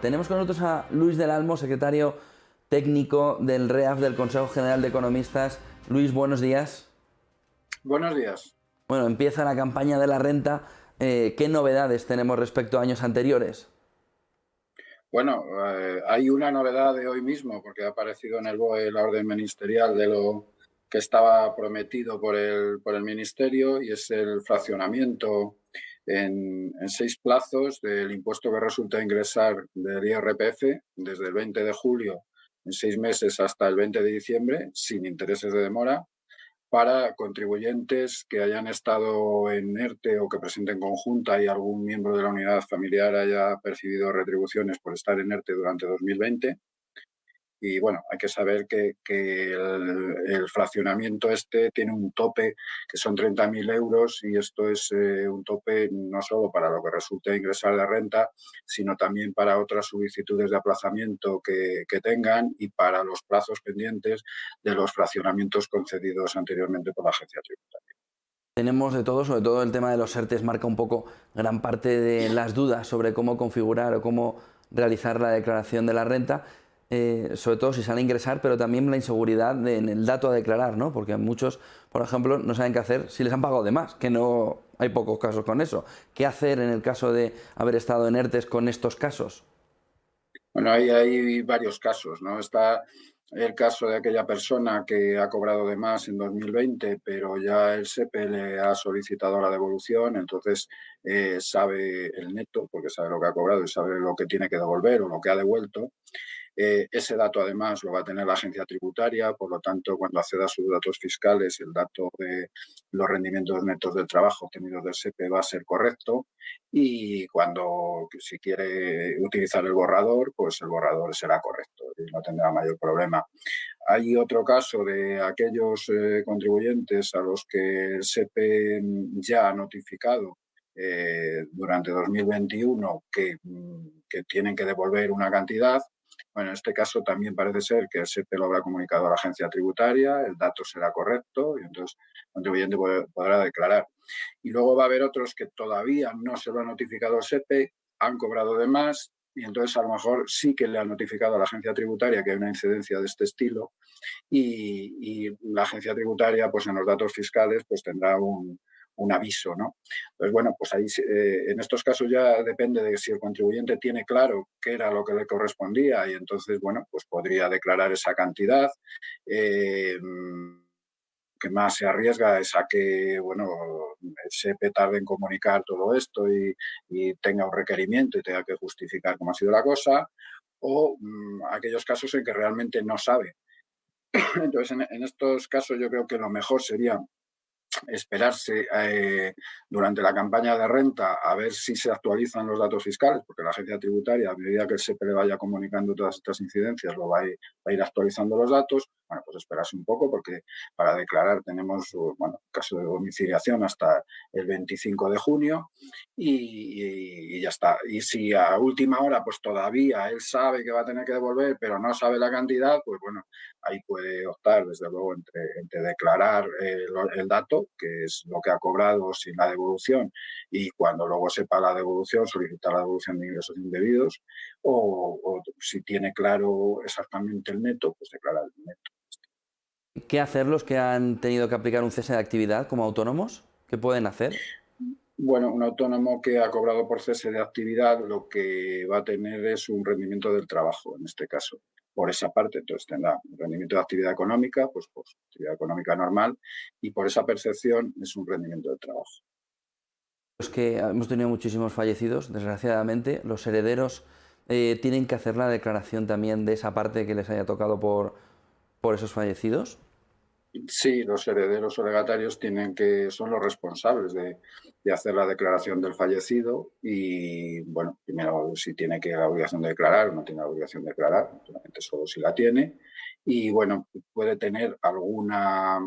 Tenemos con nosotros a Luis del Almo, secretario técnico del REAF, del Consejo General de Economistas. Luis, buenos días. Buenos días. Bueno, empieza la campaña de la renta. ¿Qué novedades tenemos respecto a años anteriores? Bueno, hay una novedad de hoy mismo, porque ha aparecido en el BOE la orden ministerial de lo que estaba prometido por el Ministerio, y es el fraccionamiento en 6 plazos del impuesto que resulta ingresar del IRPF desde el 20 de julio en 6 meses hasta el 20 de diciembre, sin intereses de demora, para contribuyentes que hayan estado en ERTE o que presenten conjunta y algún miembro de la unidad familiar haya percibido retribuciones por estar en ERTE durante 2020. Y bueno, hay que saber que el fraccionamiento este tiene un tope que son 30.000 euros, y esto es un tope no solo para lo que resulte ingresar de renta, sino también para otras solicitudes de aplazamiento que tengan, y para los plazos pendientes de los fraccionamientos concedidos anteriormente por la agencia tributaria. Tenemos de todo, sobre todo el tema de los ERTEs marca un poco gran parte de las dudas sobre cómo configurar o cómo realizar la declaración de la renta, sobre todo si sale a ingresar, pero también la inseguridad en el dato a declarar, ¿no? Porque muchos, por ejemplo, no saben qué hacer si les han pagado de más, que no hay pocos casos con eso. ¿Qué hacer en el caso de haber estado en ERTEs con estos casos? Bueno, hay varios casos, ¿no? Está el caso de aquella persona que ha cobrado de más en 2020, pero ya el SEPE le ha solicitado la devolución, entonces sabe el neto, porque sabe lo que ha cobrado y sabe lo que tiene que devolver o lo que ha devuelto. Ese dato, además, lo va a tener la agencia tributaria, por lo tanto, cuando acceda a sus datos fiscales, el dato de los rendimientos netos del trabajo obtenidos del SEPE va a ser correcto, y cuando, si quiere utilizar el borrador, pues el borrador será correcto y no tendrá mayor problema. Hay otro caso de aquellos contribuyentes a los que el SEPE ya ha notificado durante 2021 que tienen que devolver una cantidad. Bueno, en este caso también parece ser que el SEPE lo habrá comunicado a la agencia tributaria, el dato será correcto y entonces el contribuyente podrá declarar. Y luego va a haber otros que todavía no se lo ha notificado el SEPE, han cobrado de más, y entonces a lo mejor sí que le han notificado a la agencia tributaria que hay una incidencia de este estilo, y la agencia tributaria, pues en los datos fiscales, pues tendrá un aviso, ¿no? Entonces, bueno, pues ahí en estos casos ya depende de si el contribuyente tiene claro qué era lo que le correspondía, y entonces, bueno, pues podría declarar esa cantidad. Eh, que más se arriesga es a que, bueno, se tarde en comunicar todo esto y tenga un requerimiento y tenga que justificar cómo ha sido la cosa, o aquellos casos en que realmente no sabe. Entonces, en estos casos yo creo que lo mejor sería esperarse durante la campaña de renta a ver si se actualizan los datos fiscales, porque la agencia tributaria, a medida que el SEPE le vaya comunicando todas estas incidencias, va a ir actualizando los datos. Bueno, pues esperarse un poco, porque para declarar tenemos, bueno, caso de domiciliación hasta el 25 de junio, y ya está. Y si a última hora pues todavía él sabe que va a tener que devolver, pero no sabe la cantidad, pues bueno, ahí puede optar, desde luego, entre declarar el dato, que es lo que ha cobrado sin la devolución, y cuando luego sepa la devolución, solicitar la devolución de ingresos indebidos, o si tiene claro exactamente el neto, pues declarar el neto. ¿Qué hacer los que han tenido que aplicar un cese de actividad como autónomos? ¿Qué pueden hacer? Bueno, un autónomo que ha cobrado por cese de actividad lo que va a tener es un rendimiento del trabajo, en este caso, por esa parte. Entonces tendrá un rendimiento de actividad económica, pues por su actividad económica normal, y por esa percepción es un rendimiento del trabajo. Los que hemos tenido muchísimos fallecidos, desgraciadamente, los herederos tienen que hacer la declaración también de esa parte que les haya tocado por esos fallecidos. Sí, los herederos o legatarios son los responsables de hacer la declaración del fallecido, y, bueno, primero si tiene la obligación de declarar o no tiene la obligación de declarar, naturalmente solo si la tiene, y, bueno, puede tener alguna,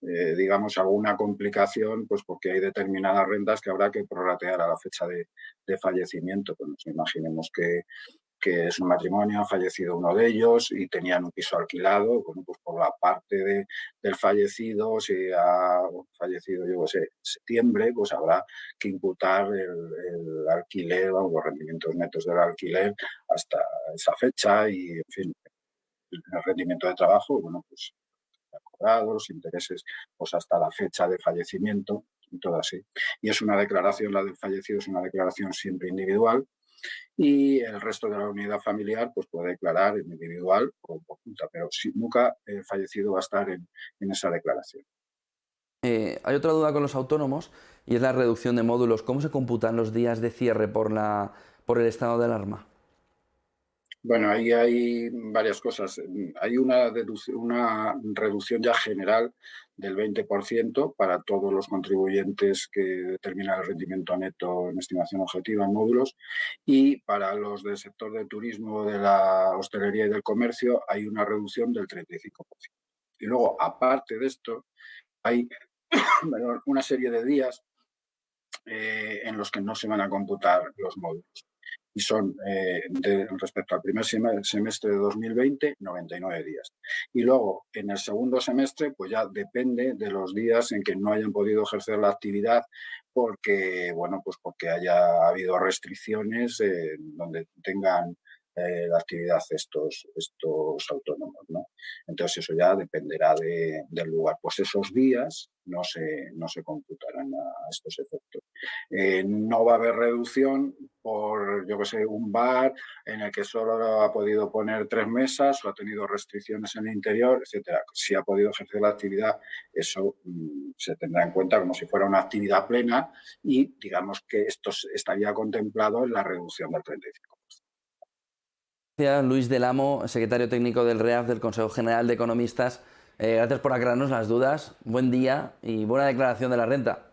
digamos, alguna complicación, pues porque hay determinadas rentas que habrá que prorratear a la fecha de fallecimiento. Pues imaginemos que es un matrimonio, ha fallecido uno de ellos y tenían un piso alquilado. Bueno, pues por la parte del fallecido, si ha fallecido, yo qué sé, en septiembre, pues habrá que imputar el alquiler, o los rendimientos netos del alquiler hasta esa fecha y, en fin, el rendimiento de trabajo, bueno, pues acordado, los intereses, pues hasta la fecha de fallecimiento y todo así. Y es una declaración, la del fallecido es una declaración siempre individual, y el resto de la unidad familiar pues puede declarar en individual o conjunta, pero nunca el fallecido va a estar en esa declaración. Hay otra duda con los autónomos y es la reducción de módulos. ¿Cómo se computan los días de cierre por el estado de alarma? Bueno, ahí hay varias cosas. Hay una reducción ya general del 20% para todos los contribuyentes que determinan el rendimiento neto en estimación objetiva en módulos, y para los del sector del turismo, de la hostelería y del comercio hay una reducción del 35%. Y luego, aparte de esto, hay una serie de días en los que no se van a computar los módulos. Y son, respecto al primer semestre de 2020, 99 días. Y luego, en el segundo semestre, pues ya depende de los días en que no hayan podido ejercer la actividad porque, bueno, pues porque haya habido restricciones donde tengan la actividad estos autónomos, ¿no? Entonces eso ya dependerá del lugar. Pues esos días no se computarán a estos efectos. No va a haber reducción por, yo que sé, un bar en el que solo ha podido poner 3 mesas o ha tenido restricciones en el interior, etcétera. Si ha podido ejercer la actividad, eso se tendrá en cuenta como si fuera una actividad plena, y digamos que esto estaría contemplado en la reducción del 35%. Gracias, Luis del Amo, secretario técnico del REAF, del Consejo General de Economistas. Gracias por aclararnos las dudas. Buen día y buena declaración de la renta.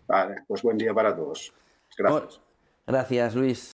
Vale, pues buen día para todos. Bueno, Gracias. gracias, Luis.